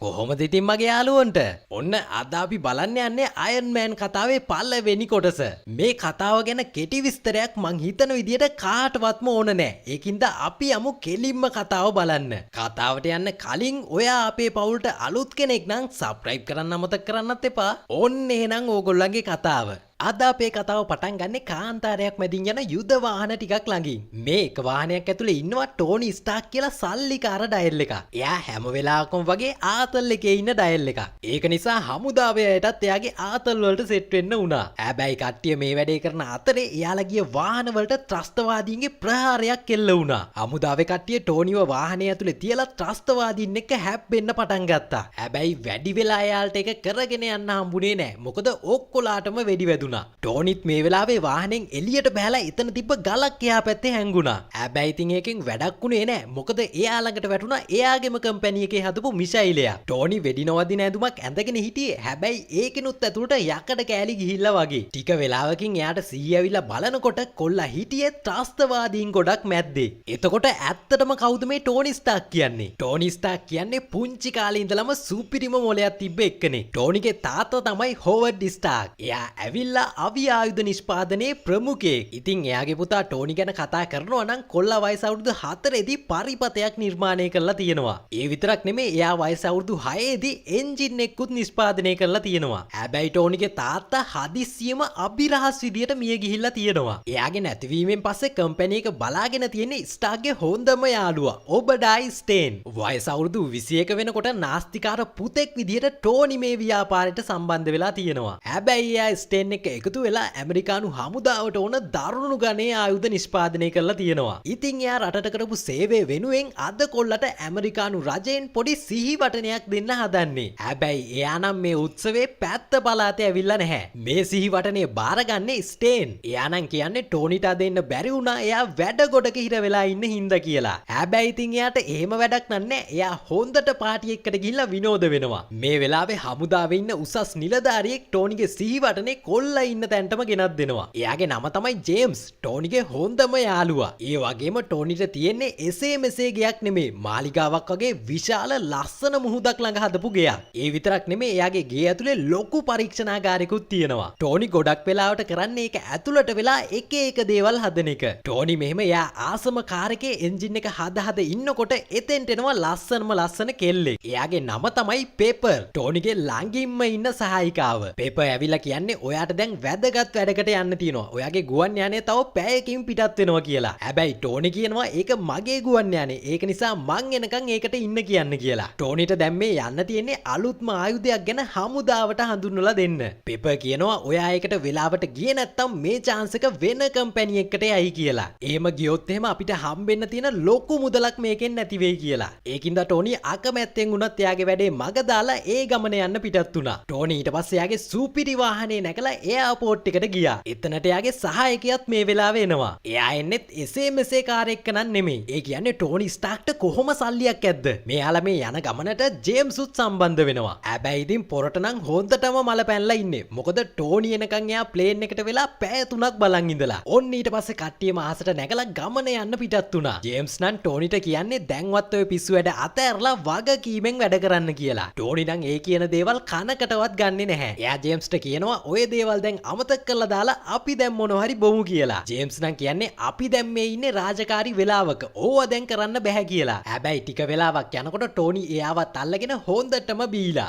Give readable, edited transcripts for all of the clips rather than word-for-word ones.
කොහොමද ඉතින් මගේ යාළුවන්ට? ඔන්න අද අපි බලන්න යන්නේ අයර්න් මෑන් කතාවේ පළවෙනි කොටස. මේ කතාව ගැන කෙටි විස්තරයක් මං හිතන විදියට කාටවත්ම ඕන නෑ. ඒකින්ද අපි යමු කෙලින්ම කතාව බලන්න. කතාවට යන්න කලින් ඔයා අපේ පවුලට අලුත් කෙනෙක් නම් සබ්ස්ක්‍රයිබ් කරන්න අමතක කරන්නත් එපා. ඔන්න එහෙනම් ඕගොල්ලන්ගේ කතාව. අද අපේ කතාව පටන් ගන්නේ කාන්තාරයක් මැදින් යන යුද වාහන ටිකක් ළඟින්. මේ එක වාහනයක් ඇතුලේ ඉන්නවා ටෝනි ස්ටාක් කියලා සල්ලිකාර ඩයල් එකක්. එයා හැම වෙලාවකම වගේ ආතල් එකේ ඉන්න ඩයල් එකක්. ඒක නිසා හමුදාවයටත් එයාගේ ආතල් වලට සෙට් වෙන්න වුණා. හැබැයි කට්ටිය මේ වැඩේ කරන අතරේ එයාලා ගිය වාහන වලට ත්‍රස්තවාදීන්ගේ ප්‍රහාරයක් එල්ල වුණා. හමුදාවේ කට්ටිය ටෝනිව වාහනේ ඇතුලේ තියලා ත්‍රස්තවාදීන් එක්ක හැප්පෙන්න පටන් ගත්තා. හැබැයි වැඩි වෙලා එයාලට ඒක කරගෙන යන්න හම්බුනේ නැහැ. මොකද ඔක්කොලාටම වෙඩි වැදුනා. ටෝනිත් මේ වෙලාවේ වාහනෙන් එළියට බහැලා එතන තිබ්බ ගලක් එහා පැත්තේ හැංගුණා. හැබැයි ඉතින් ඒකෙන් වැඩක් උනේ නැහැ. මොකද එයා ළඟට වැටුණා එයාගේම කම්පැනි එකේ හදපු මිසයිලයක්. ටෝනි වෙඩි නොවදින ඇඳුමක් ඇඳගෙන හිටියේ. හැබැයි ඒකිනුත් ඇතුළට යකඩ කෑලි ගිහිල්ලා වගේ. ටික වෙලාවකින් එයාට සීය ඇවිල්ලා බලනකොට කොල්ලා හිටියේ ත්‍රස්තවාදීන් ගොඩක් මැද්දේ. එතකොට ඇත්තටම කවුද මේ ටෝනි ස්ටාක් කියන්නේ? ටෝනි ස්ටාක් කියන්නේ පුංචි කාලේ ඉඳලම සුපිරිම මොලයක් තිබ්බ එක්කනේ. ටෝනිගේ තාත්තා තමයි හෝවර්ඩ් ස්ටාක්. එයා ඇවිල්ලා අවි ආයුධ නිෂ්පාදනයේ ප්‍රමුඛයෙක්. ඉතින් එයාගේ පුතා ටෝනි ගැන කතා කරනවා නම් කොල්ලා වයස අවුරුදු 4 දී පරිපතයක් නිර්මාණය කරලා තියෙනවා. ඒ විතරක් නෙමෙයි එයා වයස අවුරුදු 6 දී එන්ජින් එකකුත් නිෂ්පාදනය කරලා තියෙනවා. හැබැයි ටෝනිගේ තාත්තා හදිස්සියම අභිරහස් විදියට මිය ගිහිල්ලා තියෙනවා. එයාගේ නැතිවීමෙන් පස්සේ කම්පැනි එක බලාගෙන තියෙන්නේ ස්ටාක්ගේ හොඳම යාළුවා ඔබඩායි ස්ටේන්. වයස අවුරුදු 21 වෙනකොට නාස්තිකාර පුතෙක් විදියට ටෝනි මේ ව්‍යාපාරයට සම්බන්ධ වෙලා තියෙනවා. හැබැයි එයා ස්ටේන් එක එකතු වෙලා ඇමරිකානු හමුදාවට ඕන දරුණු ගණේ ආයුධ නිෂ්පාදනය කරලා තියෙනවා. ඉතින් එයා රටට කරපු සේවය වෙනුවෙන් අද කොල්ලට ඇමරිකානු රජයෙන් පොඩි සිහිවටනයක් දෙන්න හදන්නේ. හැබැයි එයා නම් මේ උත්සවේ පැත්ත පළාතේ ඇවිල්ලා නැහැ. මේ සිහිවටනේ බාරගන්නේ ස්ටේන්. එයා නම් කියන්නේ ටෝනිට දෙන්න බැරි වුණා එයා වැඩ ගොඩක හිර වෙලා ඉන්න හින්දා කියලා. හැබැයි ඉතින් එයාට එහෙම වැඩක් නෑ. එයා හොඳට පාටි එකකට ගිහිල්ලා විනෝද වෙනවා. මේ වෙලාවේ හමුදාවේ ඉන්න උසස් නිලධාරියෙක් ටෝනිගේ සිහිවටනේ කොල්ලා ඉන්න තැන්ටම ගෙනත් දෙනවා. එයාගේ නම තමයි ජේම්ස්. ටෝනිගේ හොඳම යාළුවා. ඒ වගේම ටෝනිට තියෙන්නේ එසේ මෙසේ ගයක් නෙමේ. මාලිගාවක් වගේ විශාල ලස්සන මුහුදක් ළඟ හදපු ගෙයක්. ඒ විතරක් නෙමේ එයාගේ ගේ ඇතුලේ ලොකු පරීක්ෂණාගාරයකුත් තියෙනවා. ටෝනි ගොඩක් වෙලාවට කරන්නේ ඒක ඇතුළට වෙලා එක එක දේවල් හදන එක. ටෝනි මෙහෙම එයා ආසම කාර් එකේ එන්ජින් එක හද ඉන්නකොට එතෙන්ට එනවා ලස්සන කෙල්ලෙක්. එයාගේ නම තමයි පෙපර්. ටෝනිගේ ළඟින්ම ඉන්න සහායිකාව. පෙපර් ඇවිල්ලා කියන්නේ ඔයාට දැන් වැදගත් වැඩකට යන්න තියෙනවා. ඔයාගේ ගුවන් යානය තව පැයකින් පිටත් වෙනවා කියලා. හැබැයි ටෝනි කියනවා ඒක මගේ ගුවන් යානේ. ඒක නිසා මං එනකන් ඒකට ඉන්න කියන්න කියලා. ටෝනිට දැන් මේ යන්න තියෙන්නේ අලුත්ම ආයුධයක් ගැන හමුදාවට හඳුන්වලා දෙන්න. පෙපර් කියනවා ඔයා ඒකට වෙලාවට ගියේ නැත්තම් මේ chance එක වෙන කම්පැනි එකකට යයි කියලා. එහෙම ගියොත් එහෙම අපිට හම්බෙන්න තියෙන ලොකු මුදලක් මේකෙන් නැති වෙයි කියලා. ඒකින්ද ටෝනි අකමැත්තෙන් වුණත් එයාගේ වැඩේ මග දාලා ඒ ගමන යන්න පිටත් වුණා. ටෝනි ඊට පස්සේ එයාගේ සුපිරි වාහනේ නැකලා එයාපෝට් එකට ගියා. එතනට එයාගේ සහායකයාත් මේ වෙලාවේ එනවා. එයා එන්නෙත් එසේ මෙසේ කාර් එක්ක නන් නෙමෙයි. ඒ කියන්නේ ටෝනි ස්ටාක්ට කොහොම සල්ලියක් ඇද්ද? මෙයාලා මේ යන ගමනට ජේම්ස්ුත් සම්බන්ධ වෙනවා. හැබැයි ඉතින් පොරට නම් හොන්දටම මල පැනලා ඉන්නේ. මොකද ටෝනි එනකන් එයා ප්ලේන් එකට වෙලා පැය 3ක් බලන් ඉඳලා. ඔන්න ඊට පස්සේ කට්ටියම අහසට නැගලා ගමන යන්න පිටත් වුණා. ජේම්ස් නම් ටෝනිට කියන්නේ දැන්වත් ඔය පිස්සු වැඩ අතහැරලා වගකීමෙන් වැඩ කරන්න කියලා. ටෝනි නම් ඒ කියන දේවල් කනකටවත් ගන්නෙ නැහැ. එයා ජේම්ස්ට කියනවා ඔය දේවල් දැන් අමතක කරලා දාලා අපි දැන් මොනවා හරි බොමු කියලා. ජේම්ස් නම් කියන්නේ අපි දැන් මේ ඉන්නේ රාජකාරී වෙලාවක. ඕවා දැන් කරන්න බෑ කියලා. හැබැයි ටික වෙලාවක් යනකොට ටෝනි එයාවත් අල්ලගෙන හොඳටම බීලා.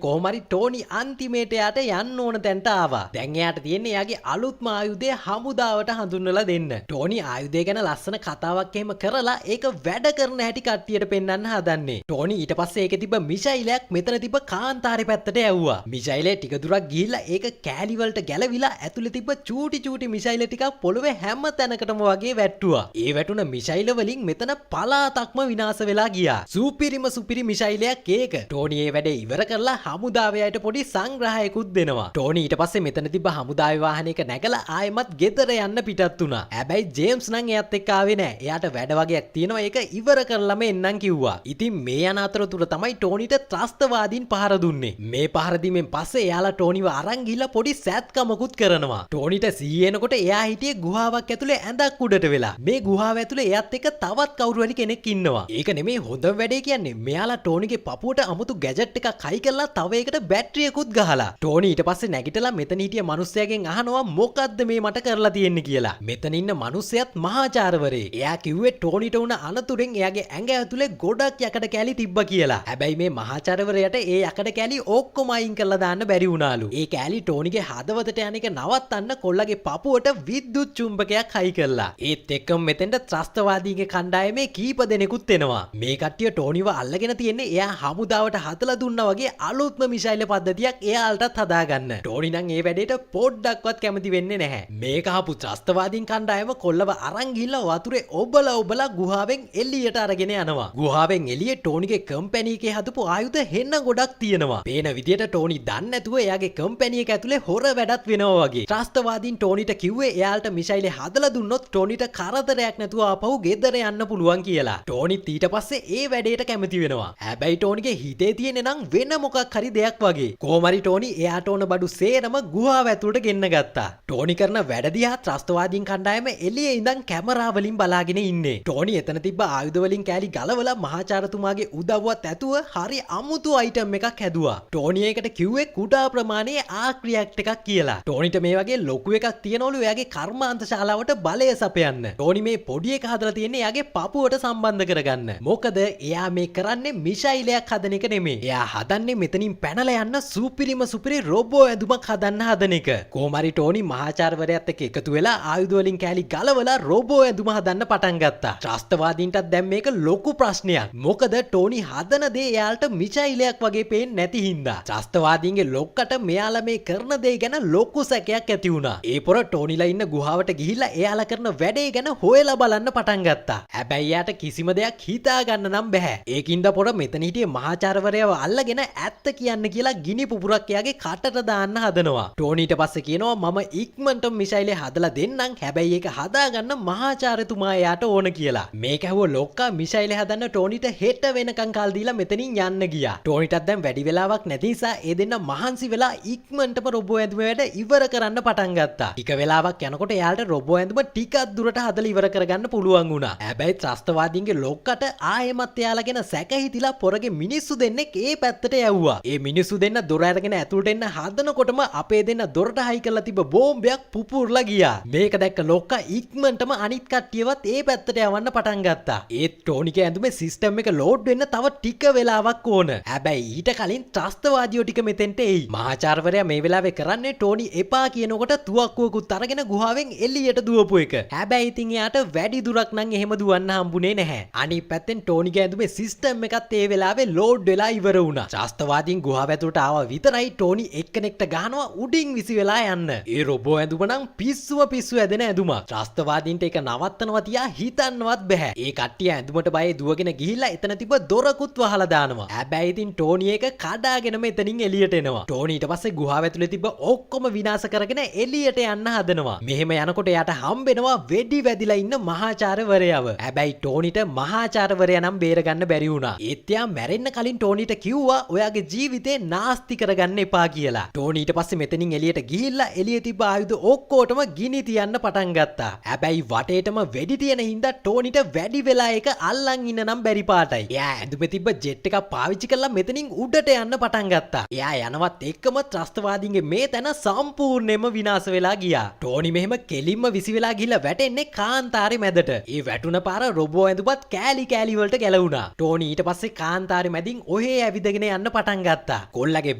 කොහොම හරි ටෝනි අන්තිමේට යාට යන්න ඕන තැනට ආවා. දැන් එයාට තියෙන්නේ එයාගේ අලුත්ම ආයුධය හමුදාවට හඳුන්වලා දෙන්න. ටෝනි ආයුධය ගැන ලස්සන කතාවක් එහෙම කරලා ඒක වැඩ කරන හැටි කට්ටියට පෙන්වන්න හදන්නේ. ටෝනි ඊට පස්සේ ඒකේ තිබ්බ මිසයිලයක් මෙතන තිබ්බ කාන්තාරේ පැත්තට යවුවා. මිසයිලේ ටික දුරක් ගිහිල්ලා ඒක කෑලි වලට ගැලවිලා ඇතුලේ තිබ්බ චූටි මිසයිල ටිකක් පොළවේ හැම තැනකටම වගේ වැට්ටුවා. ඒ වැටුණ මිසයිල වලින් මෙතන පලාතක්ම විනාශ වෙලා ගියා. සුපිරි මිසයිලයක් ඒක. ටෝනි ඒ වැඩේ ඉවර කරලා හමුදාවේ අයට පොඩි සංග්‍රහයකුත් දෙනවා. ටෝනි ඊට පස්සේ මෙතන තිබ්බ හමුදාවේ වාහනයක නැගලා ආයෙමත් ගෙදර යන්න පිටත් වුණා. හැබැයි ජේම්ස් නම් එයාත් එක්ක ආවේ නෑ. එයාට වැඩ වගේක් තියෙනවා ඒක ඉවර කරලාම එන්නම් කිව්වා. ඉතින් මේ යන අතරතුර තමයි ටෝනිට ත්‍රස්තවාදීන් පහර දුන්නේ. මේ පහර දීමෙන් පස්සේ එයාලා ටෝනිව අරන් ගිහලා පොඩි සැත්කමකුත් කරනවා. ටෝනිට සීයනකොට එයා හිටියේ ගුහාවක් ඇතුලේ ඇඳක් උඩට වෙලා. මේ ගුහාව ඇතුලේ එයාත් එක්ක තවත් කවුරු හරි කෙනෙක් ඉන්නවා. ඒක නෙමෙයි හොඳම වැඩේ කියන්නේ. මෙයාලා ටෝනිගේ පපුවට අමුතු ගැජට් එකක් හයි කරලා තව ඒකට බැටරියකුත් ගහලා. ටෝනි ඊට පස්සේ නැගිටලා මෙතන හිටිය මිනිස්සයාගෙන් අහනවා මොකද්ද මේ මට කරලා තියෙන්නේ කියලා. මෙතන ඉන්න මිනිස්සයාත් මහාචාර්යවරේ. එයා කිව්වේ ටෝනිට උන අනතුරෙන් එයාගේ ඇඟ ඇතුලේ ගොඩක් යකඩ කැලි තිබ්බා කියලා. හැබැයි මේ මහාචාර්යවරයාට ඒ යකඩ කැලි ඔක්කොම අයින් කරලා දාන්න බැරි වුණාලු. ඒ කැලි ටෝනිගේ හදවතට යන එක නවත්තන්න කොල්ලගේ පපුවට විද්‍යුත් චුම්බකයක් හයි කරලා. ඒත් එක්කම මෙතෙන්ට ත්‍රස්තවාදීගේ කණ්ඩායමේ කීප දෙනෙකුත් එනවා. මේ කට්ටිය ටෝනිව අල්ලගෙන තියෙන්නේ එයා හමුදාවට හදලා දුන්නා වගේ අලුත්ම මිසයිල් පද්ධතියක් එයාලටත් හදාගන්න. ටෝනි නම් ඒ වැඩේට පොඩ්ඩක්වත් කැමති වෙන්නේ නැහැ. මේක අහපු ත්‍රස්තවාදීන් කණ්ඩායම කොල්ලව අරන් ගිහිල්ලා වතුරේ ඔබලා ගුහාවෙන් එළියට අරගෙන යනවා. ගුහාවෙන් එළියේ ටෝනිගේ කම්පැනි එකේ හදපු ආයුධ හෙන්න ගොඩක් තියෙනවා. පේන විදියට ටෝනි දන්නේ නැතුව එයාගේ කම්පැනි එක ඇතුලේ හොර වැඩක් වෙනවා වගේ. ත්‍රස්තවාදීන් ටෝනිට කිව්වේ එයාලට මිසයිල් හදලා දුන්නොත් ටෝනිට කරදරයක් නැතුව ආපහු ගෙදර යන්න පුළුවන් කියලා. ටෝනිත් ඊට පස්සේ ඒ වැඩේට කැමති වෙනවා. හැබැයි ටෝනිගේ හිතේ තියෙන්නේ නම් වෙන මොකක් හරි දෙයක් වගේ. කොහොමරි ටෝනි එයාට ඕන බඩු සේරම ගුහාව ඇතුළට ගෙන්න ගත්තා. ටෝනි කරන වැඩ දිහා ත්‍රස්තවාදීන් කණ්ඩායම එළියේ ඉඳන් කැමරා වලින් බලාගෙන ඉන්නේ. ටෝනි එතන තිබ්බ ආයුධ වලින් කෑලි ගලවලා මහාචාර්යතුමාගේ උදව්වත් ඇතුව හරි අමුතු අයිටම් එකක් හැදුවා. ටෝනි ඒකට කිව්වේ කුඩා ප්‍රමාණයේ ආක් රියැක්ට් එකක් කියලා. ටෝනිට මේ වගේ ලොකු එකක් තියනවලු එයාගේ කර්මාන්ත ශාලාවට බලය සපයන්න. ටෝනි මේ පොඩි එක හදලා තියෙන්නේ එයාගේ පපුවට සම්බන්ධ කරගන්න. මොකද එයා මේ කරන්නේ මිසයිලයක් හදන එක නෙමෙයි. එයා හදන්නේ මෙතනින් පැනලා යන්න සුපිරි රොබෝ ඇඳුමක් හදන්න හදන එක. කොහොමරි ටෝනි මහාචාර්යවරයාත් එක්ක එකතු වෙලා ආයුධ වලින් කෑලි ගලවලා රොබෝ ඇඳුම හදන්න පටන් ගත්තා. ත්‍රස්තවාදීන්ටත් දැන් මේක ලොකු ප්‍රශ්නයක්. මොකද ටෝනි හදන දේ එයාලට මිසයිලයක් වගේ පේන්නේ නැති හින්දා. ත්‍රස්තවාදීන්ගේ ලොක්කට මෙයාලා මේ කරන දේ ගැන ලොකු සැකයක් ඇති වුණා. ඒ පොර ටෝනිලා ඉන්න ගුහාවට ගිහිල්ලා එයාලා කරන වැඩේ ගැන හොයලා බලන්න පටන් ගත්තා. හැබැයි එයාට කිසිම දෙයක් හිතා ගන්න නම් බෑ. ඒකින්ද පොර මෙතන හිටියේ මහාචාර්යවරයාව අල්ලගෙන ඇත්ත කියන්න කියලා ගිනි පුපුරක් එයාගේ කටට දාන්න හදනවා. ටෝනි ඊට පස්සේ කියනවා මම ඉක්මනට මිසයිලේ හදලා දෙන්නම්. හැබැයි ඒක හදාගන්න මහාචාර්යතුමා එයාට ඕන කියලා. මේක ඇහුව ලොක්කා මිසයිලේ හදන්න ටෝනිට හෙට වෙනකන් කල් දීලා මෙතනින් යන්න ගියා. ටෝනිටත් දැන් වැඩි වෙලාවක් නැති නිසා ඒ දෙන්න මහන්සි වෙලා ඉක්මනටම රොබෝ ඇඳුම වැඩ ඉවර කරන්න පටන් ගත්තා. ටික වෙලාවක් යනකොට එයාලට රොබෝ ඇඳුම ටිකක් දුරට හදලා ඉවර කරගන්න පුළුවන් වුණා. හැබැයි ත්‍රස්තවාදීන්ගේ ලොක්කට ආයෙමත් එයාලා ගැන සැක හිතිලා පොරගේ මිනිස්සු දෙන්නෙක් ඒ පැත්තට යවුවා. ඒ මිනිස්සු දෙන්න දොර අරගෙන ඇතුළට එන්න හදනකොටම අපේ දෙන්න දොරට හයි කරලා තිබ්බ බෝම්බයක් පුපුරලා ගියා. මේක දැක්ක ලොක්කා ඉක්මනටම අනිත් කට්ටියවත් ඒ පැත්තට යවන්න පටන් ගත්තා. ඒත් ටෝනිගේ ඇඳුමේ සිස්ටම් එක ලෝඩ් වෙන්න තව ටික වෙලාවක් ඕන. හැබැයි ඊට කලින් ත්‍රස්තවාදියෝ ටික මෙතෙන්ට එයි. මහාචාර්යවරයා මේ වෙලාවේ කරන්නේ ටෝනි එපා කියනකොට තුවක්කුවකුත් අරගෙන ගුහාවෙන් එළියට දුවපු එක. හැබැයි ඉතින් එයාට වැඩි දුරක් නම් එහෙම දුවන්න හම්බුනේ නැහැ. අනිත් පැත්තෙන් ටෝනිගේ ඇඳුමේ සිස්ටම් එකත් ඒ වෙලාවේ ලෝඩ් වෙලා ඉවර වුණා. ත්‍රස්තවාදීන් ගුහාව ඇතුළට ආවා විතරයි ටෝනි එක්කෙනෙක්ට ගහනවා උඩින් විසි වෙලා යන්න. ඒ රොබෝ ඇඳුම නම් පිස්සු ඇදෙන ඇඳුමක්. ත්‍රස්තවාදීන්ට ඒක නවත්තනවා තියා හිතන්නවත් බෑ. ඒ කට්ටිය ඇඳුමට බයේ දුවගෙන ගිහිල්ලා එතන තිබ්බ දොරකුත් වහලා දානවා. හැබැයි ඉතින් ටෝනි ඒක කඩාගෙනම එතනින් එළියට එනවා. ටෝනි ඊට පස්සේ ගුහාව ඇතුලේ තිබ්බ ඔක්කොම විනාශ කරගෙන එළියට යන්න හදනවා. මෙහෙම යනකොට එයාට හම්බෙනවා වෙඩි වැදිලා ඉන්න මහාචාර්යවරයාව. හැබැයි ටෝනිට මහාචාර්යවරයා නම් බේරගන්න බැරි වුණා. ඒත් එයා මැරෙන්න කලින් ටෝනිට කිව්වා ඔයාගේ ජීවිතේ නාස්ති කරගන්න එපා කියලා. ටෝනි ඊට පස්සේ මෙතනින් එළියට ගිහිල්ලා එළියේ තිබ්බ ආයුධ ඔක්කොටම ගිනි තියන්න පටන් ගත්තා. හැබැයි වටේටම වෙඩි තියෙන හින්දා ටෝනිට වැඩි වෙලා ඒක අල්ලන් ඉන්න නම් බැරි පාටයි. එයා ඇඳුමේ තිබ්බ ජෙට් එකක් පාවිච්චි කරලා මෙතනින් උඩට යන්න පටන් ගත්තා. එයා යනවත් එක්කම ත්‍රස්තවාදීන්ගේ මේ තැන සම්පූර්ණයෙන්ම විනාශ වෙලා ගියා. ටෝනි මෙහෙම කෙලින්ම විසි වෙලා ගිහිල්ලා වැටෙන්නේ කාන්තාරේ මැදට. ඒ වැටුන පාර රොබෝ ඇඳුමත් කෑලි වලට ගැලවුණා. ටෝනි ඊට පස්සේ කාන්තාරේ මැදින් ඔහේ ඇවිදගෙන යන්න පටන් ගත්තා. කොල්ලගේ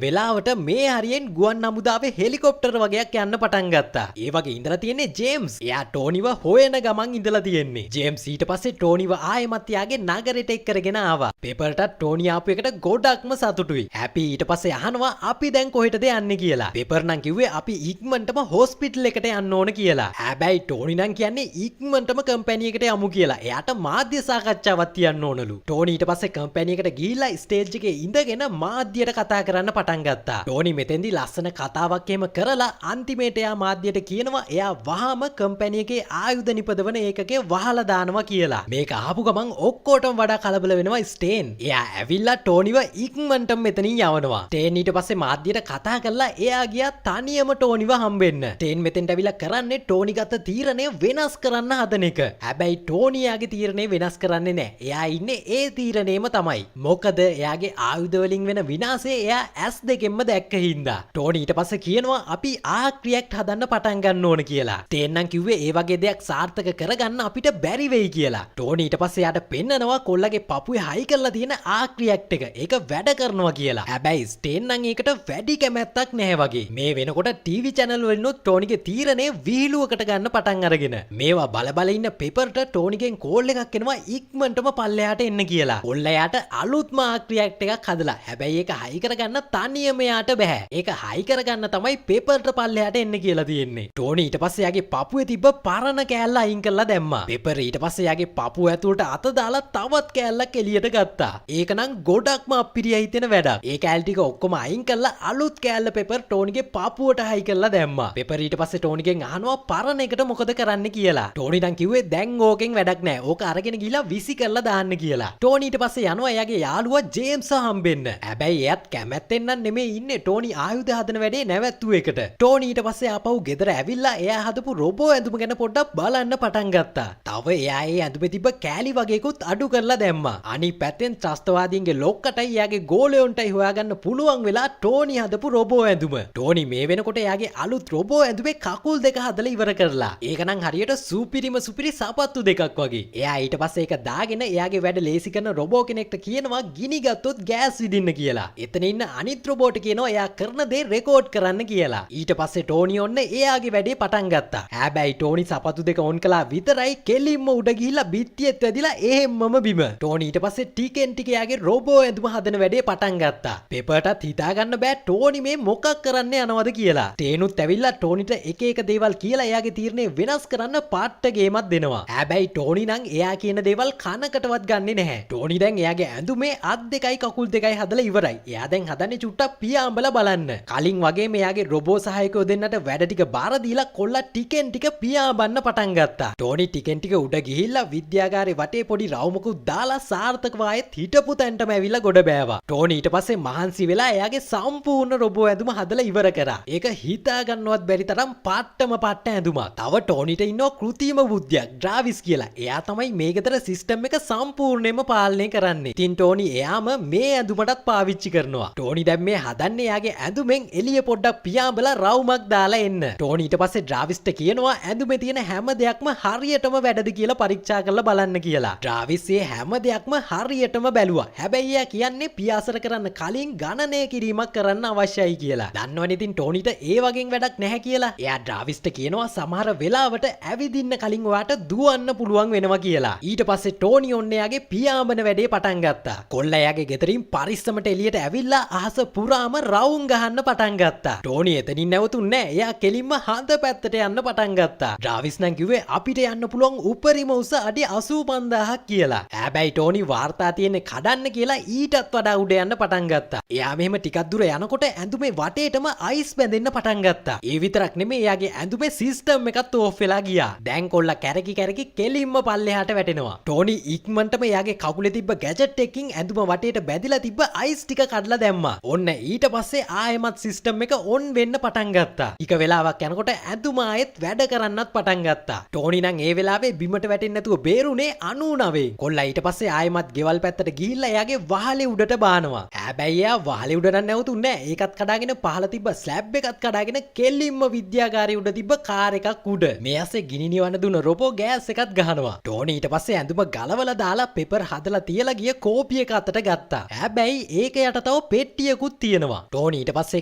වෙලාවට මේ හරියෙන් ගුවන් හමුදාවේ හෙලිකොප්ටර් වගේක් යන්න පටන් ගත්තා. ඒ වගේ ඉඳලා තියෙන්නේ ජේම්ස්. එයා ටෝනිව හොයන ගමන් ඉඳලා තියෙන්නේ. ජේම්ස් ඊට පස්සේ ටෝනිව ආයෙමත් යාගේ නගරෙට එක්කරගෙන ආවා. පෙපර්ටත් ටෝනි ආපු එකට ගොඩක්ම සතුටුයි. හැපි ඊට පස්සේ අහනවා අපි දැන් කොහෙටද යන්නේ කියලා. පෙපර් නම් කිව්වේ අපි ඉක්මනටම හොස්පිටල් එකට යන්න ඕන කියලා. හැබැයි ටෝනි නම් කියන්නේ ඉක්මනටම කම්පැනි එකට යමු කියලා. එයාට මාධ්‍ය සාකච්ඡාවක් තියන්න ඕනලු. ටෝනි ඊට පස්සේ කම්පැනි එකට ගිහිල්ලා ස්ටේජ් එකේ ඉඳගෙන මාධ්‍යයට කතා කරන්න පටන් ගත්තා. ටෝනි මෙතෙන්දි ලස්සන කතාවක් එහෙම කරලා අන්තිමේට එයා මාධ්‍යයට කියනවා එයා වහාම කම්පැනි එකේ ආයුධ නිපදවන ඒකකේ වහලා දානවා කියලා. මේක අහපු ගමන් ඔක්කොටම වඩා කලබල වෙනවා ස්ටේන්. එයා ඇවිල්ලා ටෝනිව ඉක්මනටම මෙතනින් යවනවා. ස්ටේන් ඊට පස්සේ මාධ්‍යයට කතා කරලා එයා ගියා තනියම ටෝනිව හම්බෙන්න. ටේන් මෙතෙන්ට ඇවිල්ලා කරන්නේ ටෝනි ගත්ත තීරණය වෙනස් කරන්න හදන එක. හැබැයි ටෝනි යාගේ තීරණය වෙනස් කරන්නේ නැහැ. එයා ඉන්නේ ඒ තීරණේම තමයි. මොකද එයාගේ ආයුධ වලින් වෙන විනාශය එයා ඇස් දෙකෙන්ම දැක්ක හින්දා. ටෝනි ඊට පස්සේ කියනවා අපි ආක් රියැක්ට් හදන්න පටන් ගන්න ඕන කියලා. ටේන් නම් කිව්වේ ඒ වගේ දෙයක් සාර්ථක කරගන්න අපිට බැරි වෙයි කියලා. ටෝනි ඊට පස්සේ යාට පෙන්නනවා කොල්ලගේ පපුවේ හයි කරලා තියෙන ආක් රියැක්ට් එක. ඒක වැඩ කරනවා කියලා. හැබැයි ස්ටේන් නම් ඒකට වැඩි කැමැත්තක් නැහැ වගේ. මේ වෙනකොට ටීවී channel වලිනුත් ටෝනිගේ තීරණය විහිළුවකට ගන්න පටන් අරගෙන. මේවා බල ඉන්න පෙපර්ට ටෝනිගෙන් කෝල් එකක් එනවා ඉක්මනටම පල්ලෙහාට එන්න කියලා. කොල්ලයාට අලුත්ම ආක් රියැක්ට් එකක් හදලා. හැබැයි ඒක හයි කරගන්න තනියම යාට බෑ. ඒක හයි කරගන්න තමයි පෙපර්ට පල්ලෙහාට එන්න කියලා තියෙන්නේ. ටෝනි ඊට පස්සේ යාගේ පපුවේ තිබ්බ පරණ කෑල්ල අයින් කරලා දැම්මා. පෙපර් ඊට පස්සේ යාගේ පපුව ඇතුළට අත දාලා තවත් කෑල්ලක් එළියට ගත්තා. ඒක නම් ගොඩක්ම අප්පිරිය හිතෙන වැඩක්. ඒ කෑල්ල ටික ඔක්කොම අයින් කරලා අලුත් කෑල්ල පෙපර් ටෝනිගේ පපුවට හයි කරලා දැම්මා. පෙපර් ඊට පස්සේ ටෝනිගෙන් අහනවා පරණ එකට මොකද කරන්න කියලා. ටෝනි නම් කිව්වේ දැන් ඕකෙන් වැඩක් නැහැ. ඕක අරගෙන ගිහලා විසි කරලා දාන්න කියලා. ටෝනි ඊට පස්සේ යනවා එයාගේ යාළුවා ජේම්ස් හම්බෙන්න. හැබැයි එයාත් කැමැත්තෙන් නම් නෙමෙයි ඉන්නේ ටෝනි ආයුධ හදන වැඩේ නැවැත්තුව එකට. ටෝනි ඊට පස්සේ ආපහු ගෙදර ඇවිල්ලා එයා හදපු රොබෝ ඇඳුම ගැන පොඩ්ඩක් බලන්න පටන් ගත්තා. තව එයා ඒ ඇඳුමේ තිබ්බ කෑලි වගේකුත් අඩු කරලා දැම්මා. අනිත් පැත්තෙන් ත්‍රස්තවාදීන්ගේ ලොක්කටයි එයාගේ ගෝලයොන්ටයි හොයාගන්න පුළුවන් වෙලා ටෝනි හදපු රොබෝ ඇඳුම. ටෝනි මේ වෙනකොට එයාගේ අලුත් රොබෝ ඇඳුමේ කකුල් දෙක හදලා ඉවර කරලා. ඒක නම් හරියට සුපිරි සපත්තු දෙකක් වගේ. එයා ඊට පස්සේ ඒක දාගෙන එයාගේ වැඩ ලේසි කරන රොබෝ කෙනෙක්ට කියනවා ගිනි ගත්තොත් ගෑස් විදින්න කියලා. එතන ඉන්න අනිත් රොබෝට කියනවා එයා කරන දේ රෙකෝඩ් කරන්න කියලා. ඊට පස්සේ ටෝනි ඔන්න එයාගේ වැඩේ පටන් ගත්තා. හැබැයි ටෝනි සපත්තු දෙක ඔන් කළා විතරයි කෙලින්ම උඩ ගිහිල්ලා බිත්තියෙත් වැදිලා එහෙම්මම බිම. ටෝනි ඊට පස්සේ ටිකෙන් ටික එයාගේ රොබෝ ඇඳුම හදන වැඩේ පටන් ගත්තා. පෙපර්ටත් හිතා ගන්න බෑ ටෝනි මේ මොකක් කරන්න යනවද කියලා. ටේනුත් ඇවිල්ලා ටෝනිට එක දේවල් කියලා එයාගේ තීරණය වෙනස් කරන්න පාට්ට ගේමක් දෙනවා. හැබැයි ටෝනි නම් එයා කියන දේවල් කනකටවත් ගන්නෙ නැහැ. ටෝනි දැන් එයාගේ ඇඳුමේ අත් දෙකයි කකුල් දෙකයි හදලා ඉවරයි. එයා දැන් හදන්නේ චුට්ටක් පියාඹලා බලන්න. කලින් වගේ මෙයාගේ රොබෝ සහායකයෝ දෙන්නට වැඩ ටික බාර දීලා කොල්ලා ටිකෙන් ටික පියාඹන්න පටන් ගත්තා. ටෝනි ටිකෙන් ටික උඩ ගිහිල්ලා විද්‍යාගාරේ වටේ පොඩි රවුමකුත් දාලා සාර්ථකව ආයෙත් හිටපු තැනටම ඇවිල්ලා ගොඩ බෑවා. ටෝනි ඊට පස්සේ මහන්සි වෙලා එයාගේ සම්පූර්ණ රොබෝ ඇඳුම හදලා ඉවර කරා. ඒක හිතා ගන්නවත් බැරි තරම් පාට්ටම පාට්ට ඇඳුමක්. තව ටෝනිට ඉන්නවා කෘතිම බුද්ධියක් ඩ්‍රාවිස් කියලා. එයා තමයි මේ ගෙදර සිස්ටම් එක සම්පූර්ණයෙන්ම පාලනය කරන්නේ. ඉතින් ටෝනි එයාම මේ ඇඳුමටත් පාවිච්චි කරනවා. ටෝනි දැන් මේ හදන්නේ එයාගේ ඇඳුමෙන් එළිය පොඩ්ඩක් පියාඹලා රවුමක් දාලා එන්න. ටෝනි ඊට පස්සේ ඩ්‍රාවිස්ට කියනවා ඇඳුමේ තියෙන හැම දෙයක්ම හරියටම වැඩද කියලා පරීක්ෂා කරලා බලන්න කියලා. ඩ්‍රාවිස් මේ හැම දෙයක්ම හරියටම බැලුවා. හැබැයි එයා කියන්නේ පියාසර කරන්න කලින් ගණනය කිරීමක් කරන්න අවශ්‍යයි කියලා. දන්නවනේ ඉතින් ටෝනිට ඒ වගේ වැඩක් නැහැ කියලා. එයා ඩ්‍රාවිස්ට කියනවා සමහර වෙලාවට ඇවිදින්න කලින් ඔයාට දුවන්න පුළුවන් වෙනවා කියලා. ඊට පස්සේ ටෝනි ඔන්න එයාගේ පියාඹන වැඩේ පටන් ගත්තා. කොල්ලා එයාගේ ගෙදරින් පරිස්සමට එළියට ඇවිල්ලා අහස පුරාම රවුම් ගහන්න පටන් ගත්තා. ටෝනි එතනින් නැවතුන්නේ නැහැ. එයා කෙලින්ම හඳ පැත්තට යන්න පටන් ගත්තා. ඩ්‍රාවිස් නම් කිව්වේ අපිට යන්න පුළුවන් උපරිම උස අඩි 85000ක් කියලා. හැබැයි ටෝනි වාර්තා තියෙන්නේ කඩන්න කියලා ඊටත් වඩා උඩ යන්න පටන් ගත්තා. එයා මෙහෙම ටිකක් දුර යනකොට ඇඳුමේ වටේටම අයිස් බැඳෙන්න පටන් ගත්තා. ඒ විතරක් නෙමෙයි එයාගේ ඇඳුමේ සිස්ටම් එකත් ඕෆ් වෙලා ගියා. දැන් කොල්ලා කැරකි කෙලින්ම පල්ලෙහාට වැටෙනවා. ටෝනි ඉක්මනටම එයාගේ කකුලේ තිබ්බ ගැජට් එකකින් ඇඳුම වටේට බැඳිලා තිබ්බ අයිස් ටික කඩලා දැම්මා. ඔන්න ඊට පස්සේ ආයෙමත් සිස්ටම් එක ඔන් වෙන්න පටන් ගත්තා. ටික වෙලාවක් යනකොට ඇඳුම ආයෙත් වැඩ කරන්නත් පටන් ගත්තා. ටෝනි නම් ඒ වෙලාවේ බිමට වැටෙන්නේ නැතුව බේරුනේ 99. කොල්ලා ඊට පස්සේ ආයෙමත් ගෙවල් පැත්තට ගිහිල්ලා එයාගේ වහලේ උඩට බානවා. හැබැයි එයා වහලේ උඩ නම් නැවතුන්නේ නැහැ. ඒකත් කඩාගෙන පහළ තිබ්බ ස්ලැබ් එකත් කඩාගෙන කෙලින්ම විද්‍යාගාරේ උඩ තිබ්බ කාර් එකක් උඩ. මේ ඇස්සේ ගිනි නිවන්න දුන්න රොබෝ ගෑස් එකත් ගහනවා. ටෝනි ඊට පස්සේ ඇඳුම ගලවලා දාලා පෙපර් හදලා තියලා ගිය කෝපි එක අතට ගත්තා. හැබැයි ඒක යට තව පෙට්ටියකුත් තියෙනවා. ටෝනි ඊට පස්සේ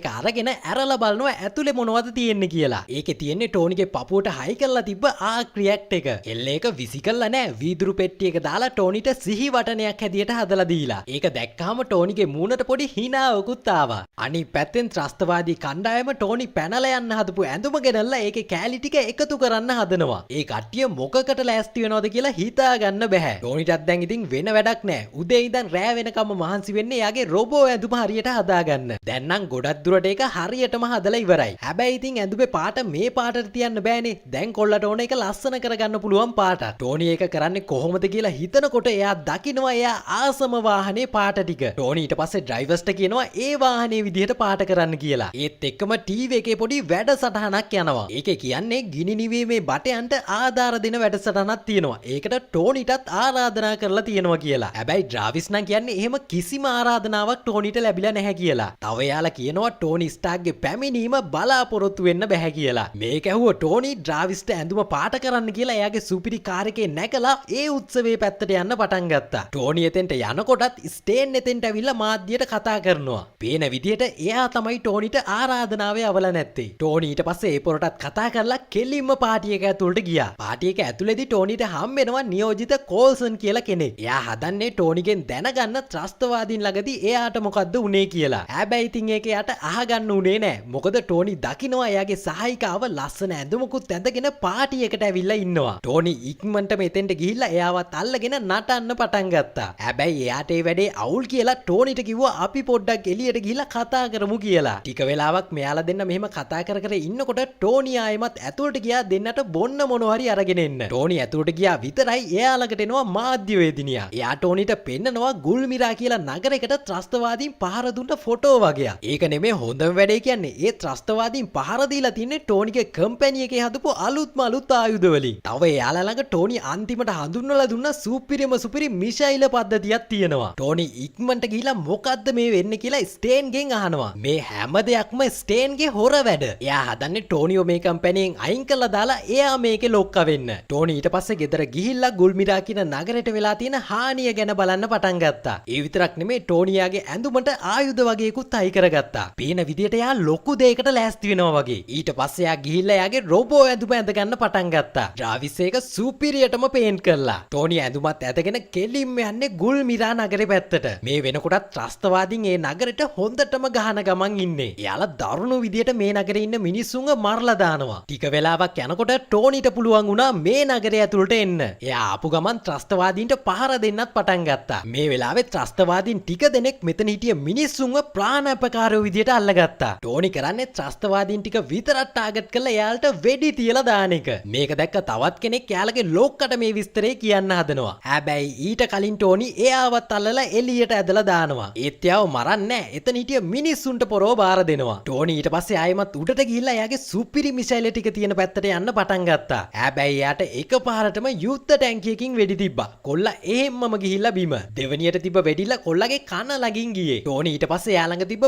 ඒක අරගෙන ඇරලා බලනවා ඇතුලේ මොනවද තියෙන්නේ කියලා. ඒකේ තියෙන්නේ ටෝනිගේ පපුවට හයි කරලා තිබ්බ ආක් රියැක්ට් එක. එල්ල එක විසි කළා නෑ. වීදුරු පෙට්ටියක දාලා ටෝනිට සිහි වටනයක් හැදියට හදලා දීලා. ඒක දැක්කාම ටෝනිගේ මූණට පොඩි හිනාවකුත් ආවා. අනිත් පැත්තෙන් ත්‍රස්තවාදී කණ්ඩායම ටෝනි පැනලා යන්න හදපු ඇඳුම ගෙනල්ලා ඒකේ කෑලි ටික එකතු කරන්න හදනවා. ඒ කට්ටිය මොකකට ලෑස්ති වෙනවද කියලා හිතා ගන්න බෑ. ටෝනිටත් දැන් ඉතින් වෙන වැඩක් නෑ. උදේ ඉඳන් රෑ වෙනකම් මහන්සි වෙන්නේ එයාගේ රොබෝ ඇඳුම හරියට හදාගන්න. දැන් නම් ගොඩක් දුරට ඒක හරියටම හදලා ඉවරයි. හැබැයි ඉතින් ඇඳුමේ පාට මේ පාටට තියන්න බෑනේ. දැන් කොල්ලට ඕන එක ලස්සන කරගන්න පුළුවන් පාට. ටෝනි ඒක කරන්නේ කොහොමද කියලා හිතනකොට එයා දකිනවා එයා ආසම වාහනේ පාට ටික. ටෝනි ඊට පස්සේ ඩ්‍රයිවර්ස්ට කියනවා ඒ වාහනේ විදිහට පාට කරන්න කියලා. ඒත් එක්ක එකම ටීවී එකේ පොඩි වැඩසටහනක් යනවා. ඒකේ කියන්නේ ගිනි නිවීමේ බටයන්ට ආධාර දෙන වැඩසටහනක් තියෙනවා. ඒකට ටෝනිටත් ආරාධනා කරලා තියෙනවා කියලා. හැබැයි ඩ්‍රාවිස් නම් කියන්නේ එහෙම කිසිම ආරාධනාවක් ටෝනිට ලැබිලා නැහැ කියලා. තව එයාලා කියනවා ටෝනි ස්ටාර්ක්ගේ පැමිණීම බලාපොරොත්තු වෙන්න බෑ කියලා. මේක ඇහුව ටෝනි ඩ්‍රාවිස්ට ඇඳුම පාට කරන්න කියලා එයාගේ සුපිරි කාර් එකේ නැගලා ඒ උත්සවයේ පැත්තට යන්න පටන් ගත්තා. ටෝනි එතෙන්ට යනකොටත් ස්ටේන් එතෙන්ට ඇවිල්ලා මාධ්‍යයට කතා කරනවා. පේන විදියට එයා තමයි ටෝනිට ආරාධනාවේ අවල නැත්තේ. ටෝනි ඊට පස්සේ ඒ පොරටත් කතා කරලා කෙලින්ම පාටි එක ඇතුළට ගියා. පාටි එක ඇතුළේදී ටෝනිට හම් වෙනවා නියෝජිත කෝල්සන් කියලා කෙනෙක්. එයා හදන්නේ ටෝනිගෙන් දැනගන්න ත්‍රස්තවාදීන් ළඟදී එයාට මොකද්ද උනේ කියලා. හැබැයි ඉතින් ඒක යට අහගන්න උනේ නෑ. මොකද ටෝනි දකිනවා එයාගේ සහායිකාව ලස්සන ඇඳුමකුත් ඇඳගෙන පාටි එකට ඇවිල්ලා ඉන්නවා. ටෝනි ඉක්මනට මෙතෙන්ට ගිහිල්ලා එයාවත් අල්ලගෙන නටන්න පටන් ගත්තා. හැබැයි එයාට ඒ වැඩේ අවුල් කියලා ටෝනිට කිව්වා අපි පොඩ්ඩක් එළියට ගිහිල්ලා කතා කරමු කියලා. ටික වෙලාවක් මෙයාලා දෙන්න මෙහෙම කතා කර කර ඉන්නකොට ටෝනි ආයෙමත් ඇතුළට ගියා දෙන්නට බොන්න මොනවා හරි අරගෙන එන්න. ටෝනි ඇතුළට ගියා විතරයි එයා ළඟට එනවා මාධ්‍යවේදිනියා. එයා ටෝනිට පෙන්නනවා ගුල්මිරා කියලා නගරයකට ත්‍රස්තවාදීන් පහර දුන්න ෆොටෝ වගේ. ඒක නෙමෙයි හොඳම වැඩේ කියන්නේ. ඒ ත්‍රස්තවාදීන් පහර දීලා තින්නේ ටෝනිගේ කම්පැනි එකේ හදපු අලුත්ම අලුත් ආයුධ වලින්. තව එයාලා ළඟ ටෝනි අන්තිමට හඳුන්වලා දුන්න සුපිරි මිෂයිල පද්ධතියක් තියෙනවා. ටෝනි ඉක්මනට ගිහිලා මොකද්ද මේ වෙන්නේ කියලා ස්ටේන්ගෙන් අහනවා. මේ හැම දෙයක්ම ස්ටේන්ගේ හොර වැඩ. එයා හදන්නේ ටෝනියෝ මේ කම්පැනියෙන් අයින් කරලා දාලා එයා මේකේ ලොක්කා වෙන්න. ටෝනි ඊට පස්සේ ගෙදර ගිහිල්ලා ගුල්මිරා කියන නගරයට වෙලා තියෙන හානිය ගැන බලන්න පටන් ගත්තා. ඒ විතරක් නෙමෙයි ටෝනියාගේ ඇඳුමට ආයුධ වගේකුත් අයි කරගත්තා. පේන විදියට එයා ලොකු දෙයකට ලෑස්ති වෙනවා වගේ. ඊට පස්සේ එයා ගිහිල්ලා එයාගේ රොබෝ ඇඳුම ඇඳ ගන්න පටන් ගත්තා. ඩ්‍රාවිස් ඒක සුපිරියටම පේන්ට් කරලා. ටෝනි ඇඳුමත් ඇඳගෙන කෙලින්ම යන්නේ ගුල්මිරා නගරේ පැත්තට. මේ වෙනකොටත් ත්‍රස්තවාදීන් ඒ නගරෙට හොඳටම ගහන ගමන් ඉන්නේ. එයාලා දරුණු විදියට මේ නගරේ ඉන්න මිනිස්සුන්ව මරලා දානවා. ටික වෙලාවක් යනකොට ටෝනිට පුළුවන් වුණා මේ නගරය ඇතුළට එන්න. එයා ආපු ගමන් ත්‍රස්තවාදීන්ට පහර දෙන්නත් පටන් ගත්තා. මේ වෙලාවේ ත්‍රස්තවාදීන් ටික දෙනෙක් මෙතන හිටිය මිනිස්සුන්ව ප්‍රාණාපකාරයෝ විදියට අල්ලගත්තා. ටෝනි කරන්නේ ත්‍රස්තවාදීන් ටික විතරක් ටාගට් කරලා එයාලට වෙඩි තියලා දාන එක. මේක දැක්ක තවත් කෙනෙක් එයාලගේ ලෝකකට මේ විස්තරේ කියන්න හදනවා. හැබැයි ඊට කලින් ටෝනි එයාවත් අල්ලලා එළියට ඇදලා දානවා. ඒත් එයාව මරන්නේ නැහැ. එතන හිටිය මිනිස්සුන්ට පොරව බාර දෙනවා. ටෝනි ඊට පස්සේ ආයෙමත් උඩට ගිහිල්ලා එයාගේ සුපිරි මිසයිල් ටික තියෙන පැත්තට යන්න පටන් ගත්තා. හැබැයි එයාට එකපාරටම යුද්ධ ටැංකියකින් වෙඩි තිබ්බා. කොල්ලා එහෙම්මම ගිහිල්ලා බිම. දෙවනියට තිබ්බ වෙඩිලා කොල්ලගේ කන ළඟින් ගියේ. ටෝනි ඊට පස්සේ එයා ළඟ තිබ්බ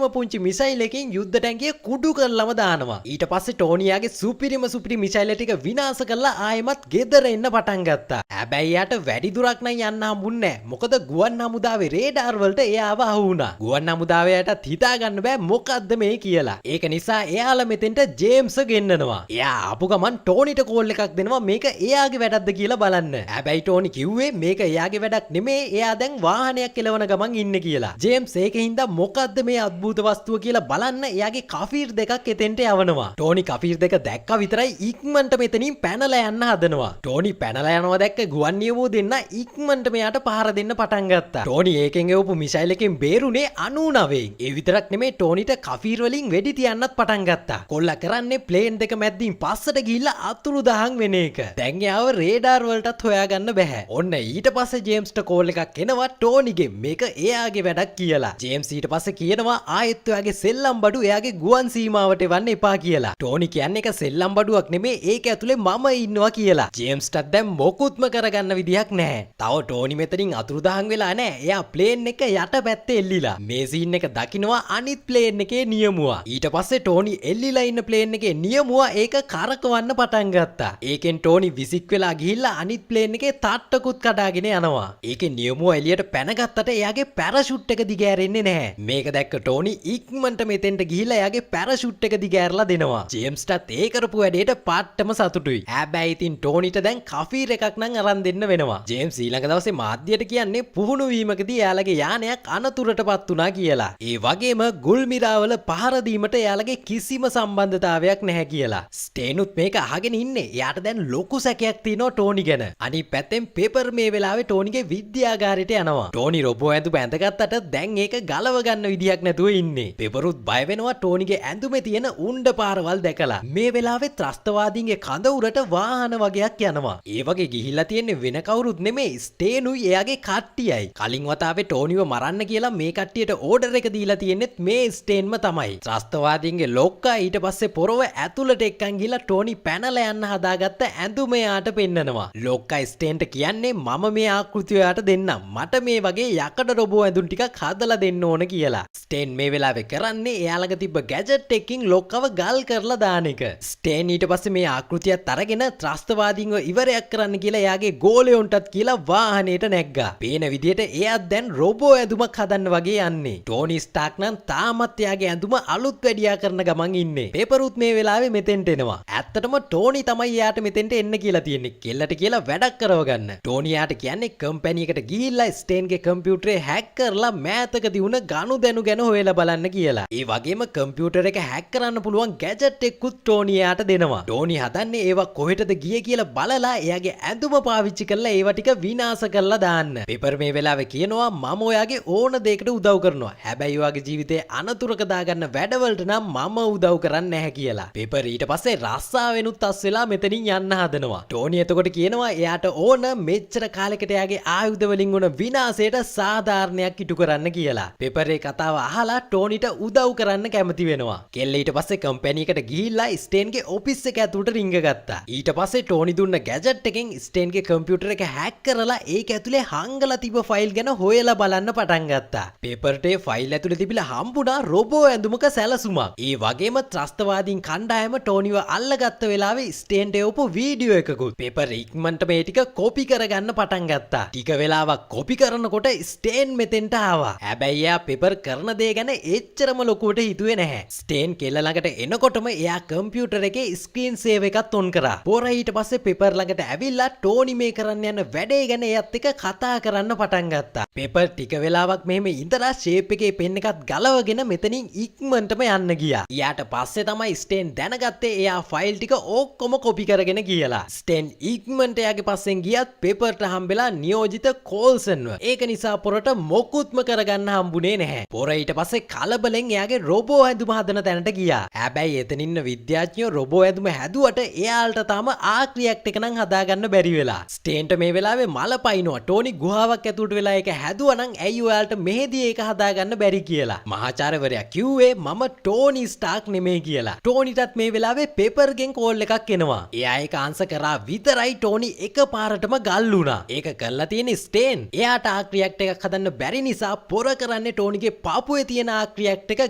පුංචි මිසයිල් එකකින් යුද්ධ ටැංකිය කුඩු කරලම දානවා. ඊට පස්සේ ටෝනි යාගේ සුපිරි මිසයිල් ටික විනාශ කරලා ආයෙමත් ගෙදර එන්න පටන් ගත්තා. හැබැයි එයාට වැඩි දුරක් නම් යන්න හම්බුන්නේ නැහැ. මොකද ගුවන් හමුදාවේ රේඩාර් වලට එයාව අහු වුණා. ගුවන් හමුදාවයටත් හිතා ගන්න බෑ මොකද්ද මේ කියලා. ඒක නිසා එයාලා මෙතෙන්ට ජේම්ස් ගෙන්නනවා. එයා ආපු ගමන් ටෝනිට කෝල් එකක් දෙනවා මේක එයාගේ වැඩක්ද කියලා බලන්න. හැබැයි ටෝනි කිව්වේ මේක එයාගේ වැඩක් නෙමේ එයා දැන් වාහනයක් එලවන ගමන් ඉන්නේ කියලා. ජේම්ස් ඒකින්ද මොකද්ද මේ අద్භූත වස්තුව කියලා බලන්න එයාගේ කෆීර් දෙකක් එතෙන්ට යවනවා. ටෝනි කෆීර් දෙක දැක්ක විතරයි ඉක්මනට මෙතනින් පැනලා යන්න හදනවා. ටෝනි පැනලා යනවා දැක්ක ගුවන් නියමෝ දෙන්න ඉක්මනට මෙයාට පහර දෙන්න පටන් ගත්තා. ටෝනි ඒකෙන් එවපු මිසයිල් එකෙන් බේරුනේ 99. ඒ විතරක් නෙමේ ටෝනිට කෆීර් වලින් වෙඩි තියන්නත් පටන් ගත්තා. කොල්ලා කරන්නේ ප්ලේන් දෙක මැද්දින් පස්සට ගිහිල්ලා අතුරුදහන් වෙන එක. දැන් යාව රේඩාර් වලටත් හොයාගන්න බෑ. ඔන්න ඊට පස්සේ ජේම්ස්ට කෝල් එකක් එනවා ටෝනිගෙන් මේක එයාගේ වැඩක් කියලා. ජේම්ස් ඊට පස්සේ කියනවා ආයෙත් ඔයාගේ සෙල්ලම් බඩු එයාගේ ගුවන් සීමාවට එවන්න එපා කියලා. ටෝනි කියන්නේ ඒක සෙල්ලම් බඩුවක් නෙමේ ඒක ඇතුලේ මම ඉන්නවා කියලා. ජේම්ස්ටත් දැන් මොකුත්ම කරගන්න විදියක් නැහැ. තව ටෝනි මෙතනින් අතුරුදහන් වෙලා නැහැ. එයා ප්ලේන් එක යට පැත්තේ එල්ලිලා. මේ සීන් එක දකින්නවා අනිත් ප්ලේන් එකේ නියමුවා. ඊට පස්සේ ටෝනි එල්ලිලා ඉන්න ප්ලේන් එකේ නියමුවා ඒක කරකවන්න පටන් ගත්තා. ඒකෙන් ටෝනි විසික් වෙලා ගිහිල්ලා අනිත් ප්ලේන් එකේ තට්ටකුත් කඩාගෙන යනවා. ඒකේ නියමුවා එළියට පැනගත්තට එයාගේ පැරෂුට් එක දිගෑරෙන්නේ නැහැ. මේක දැක්ක ටෝනි ඉක්මනට මෙතෙන්ට ගිහිල්ලා එයාගේ පැරෂුට් එක දිගෑරලා දෙනවා. ජේම්ස්ටත් ඒ කරපු වැඩේට පාට්ටම සතුටුයි. හැබැයි ඉතින් ටෝනිට දැන් කෆීර් එකක් නම් අරන් දෙන්න වෙනවා. ජේම්ස් ඊළඟ දවසේ මාධ්‍යයට කියන්නේ පුහුණු වීමකදී එයාලගේ යානයක් අනතුරටපත් වුණා කියලා. ඒ වගේම ගුල්මිරාවල පහර දීමට එයාලගේ කිසිම සම්බන්ධතාවයක් නැහැ කියලා. ස්ටේනුත් මේක අහගෙන ඉන්නේ. එයාට දැන් ලොකු සැකයක් තියෙනවා ටෝනි ගැන. අනිත් පැත්තෙන් පෙපර් මේ වෙලාවේ ටෝනිගේ විද්‍යාගාරයට යනවා. ටෝනි රොබෝ ඇඳුම ඇඳගත්තට දැන් ඒක ගලව ගන්න විදියක් නැතුව ඉන්නේ. පෙපරුත් බය වෙනවා ටෝනිගේ ඇඳුමේ තියෙන උණ්ඩ පාරවල් දැකලා. මේ වෙලාවේ ත්‍රස්තවාදීන්ගේ කඳ උරට වාහන වගේක් යනවා. ඒ වගේ ගිහිල්ලා තියෙන්නේ වෙන කවුරුත් නෙමෙයි ස්ටේනුයි එයාගේ කට්ටියයි. කලින් වතාවේ ටෝනිව මරන්න කියලා මේ කට්ටියට ඕඩර් එක දීලා තියෙන්නෙත් මේ ස්ටේන්ම තමයි. තමයි. ත්‍රස්තවාදීන්ගේ ලොක්කා ඊට පස්සේ පොරව ඇතුළට එක්කන් ගිහලා ටෝනි පැනලා යන්න හදාගත්ත ඇඳුම එයාට පෙන්නනවා. ලොක්කා ස්ටේන්ට කියන්නේ මම මේ ආකෘතිය එයාට දෙන්නම්. මට මේ වගේ යකඩ රොබෝ ඇඳුම් ටිකක් හදලා දෙන්න ඕන කියලා. ස්ටේන් මේ වෙලාවේ කරන්නේ එයා ළඟ තිබ්බ ගැජට් එකකින් ලොක්කව ගල් කරලා දාන එක. ස්ටේන් ඊට පස්සේ මේ ආකෘතියත් අරගෙන ත්‍රස්තවාදීන්ව ඉවරයක් කරන්න කියලා එයාගේ ගෝලයොන්ටත් කියලා වාහනේට නැග්ගා. පේන විදියට එයාත් දැන් රොබෝ ඇඳුමක් හදන්න වගේ යන්නේ. ටෝනි ස්ටාක් නම් තාමත් එයාගේ ඇඳුම අලුත් වැඩියා කරන ගමන් ඉන්නේ. පේපරුත් මේ වෙලාවේ මෙතෙන්ට එනවා. ඇත්තටම ටෝනි තමයි එයාට මෙතෙන්ට එන්න කියලා තියෙන්නේ. කෙල්ලට කියලා වැඩක් කරව ගන්න. ටෝනි එයාට කියන්නේ කම්පැනි එකට ගිහිල්ලා ස්ටේන්ගේ කම්පියුටරේ හැක් කරලා මෑතකදී වුණ ගනුදෙනු ගැන හොයලා බලන්න කියලා. ඒ වගේම කම්පියුටර් එක හැක් කරන්න පුළුවන් ගැජට් එකකුත් ටෝනි එයාට දෙනවා. ටෝනි හදන්නේ ඒවා කොහෙටද ගියේ කියලා බලලා එයාගේ ඇඳුම පාවිච්චි කරලා ඒවා ටික විනාශ කරලා දාන්න. පේපර් මේ වෙලාවේ කියනවා මම ඔයාගේ ඕන දෙයකට උදව් කරනවා. හැබැයි ඔයාගේ ජීවිතේ අනතුරක දාගන්න වැඩවලට නම් මම උදව් කරන්නේ නැහැ කියලා. පේපර් ඊට පස්සේ රස්සාවෙනුත් අස් වෙලා මෙතනින් යන්න හදනවා. ටෝනි එතකොට කියනවා එයාට ඕන මෙච්චර කාලෙකට එයාගේ ආයුධ වලින් වුණ විනාශයට සාධාරණයක් ඉටු කරන්න කියලා. පේපර් ඒ කතාව අහලා ටෝනිට උදව් කරන්න කැමති වෙනවා. කෙල්ල ඊට පස්සේ කම්පැනි එකට ගිහිල්ලා ස්ටේන්ගේ ඔෆිස් එක ඇතුළට රිංග ගත්තා. ඊට පස්සේ ටෝනි දුන්න ගැජට් එකෙන් ස්ටේන්ගේ කම්පියුටර් එක හැක් කරලා ඒක ඇතුලේ හංගලා තිබ්බ ෆයිල් ගැන හොයලා බලන්න පටන් ගත්තා. පේපර්ට ඒ ෆයිල් ඇතුලේ තිබිලා හම්බුණා රොබෝ ඇඳුමක සැලසුමක්. ඒ වගේම ත්‍රස්තවාදීන් කණ්ඩායම ටෝනිව අල්ලගත්ත වෙලාවේ ස්ටේන්ට එවපු වීඩියෝ එකකුත්. පේපර් ඉක්මනට මේ ටික කොපි කරගන්න පටන් ගත්තා. ටික වෙලාවක් කොපි කරනකොට ස්ටේන් මෙතෙන්ට ආවා. හැබැයි එයා පේපර් කරන දේ ගැන එච්චරම ලොකුවට හිතුවේ නැහැ. ස්ටේන් කෙල්ල ළඟට එනකොටම එයා කම්පියුටර් එකේ ස්ක්‍රීන් සේව් එකත් ඔන් කරා. පොර ඊට පස්සේ පේපර් ළඟට ඇවිල්ලා ටෝනි මේ කරන්න යන වැඩේ ගැන එයත් එක්ක කතා කරන්න පටන් ගත්තා. පේපර් ටික වෙලාවක් මෙහෙම ඉඳලා ෂේප් එකේ පෙන් එකත් ගලවගෙන මෙතනින් ඉක්මනටම යන්න ගියා. ඊට පස්සේ තමයි ස්ටේන් දැනගත්තේ එයා ෆයිල් ටික ඔක්කොම කොපි කරගෙන කියලා. ස්ටේන් ඉක්මනට එයාගේ පස්සෙන් ගියත් පේපර්ට හම්බෙලා නියෝජිත කෝල්සන්ව. ඒක නිසා පොරට මොකුත්ම කරගන්න හම්බුනේ නැහැ. පොර ඊට පස්සේ කලබලෙන් එයාගේ රොබෝ ඇඳුම හදන තැනට ගියා. හැබැයි එතන ඉන්න විද්‍යාඥයෝ රොබෝ ඇඳුම හැදුවට එයාලට තාම ආක් රියැක්ට් එක නම් හදාගන්න බැරි වෙලා. ස්ටේන්ට මේ වෙලාවේ මල පයින්නවා. ටෝනි ගුහාවක් ඇතුළට වෙලා ඒක හැදුවා නම් ඇයි ඔයාලට මෙහෙදී ඒක හදාගන්න බැරි කියලා. මහාචාර්යවරයා කිව්වේ මම ටෝනි ස්ටාක් නෙමෙයි කියලා. ටෝනිටත් මේ වෙලාවේ පේපර්ගෙන් කෝල් එකක් එනවා. එයා ඒක ආන්සර් කරා විතරයි ටෝනි එකපාරටම ගල් වුණා. ඒක කරලා තියෙන ස්ටේන්. එයාට ආක් රියැක්ට් එකක් හදන්න බැරි නිසා පොර කරන්නේ ටෝනිගේ පාපුවේ තියෙන ආක් රියැක්ට් එක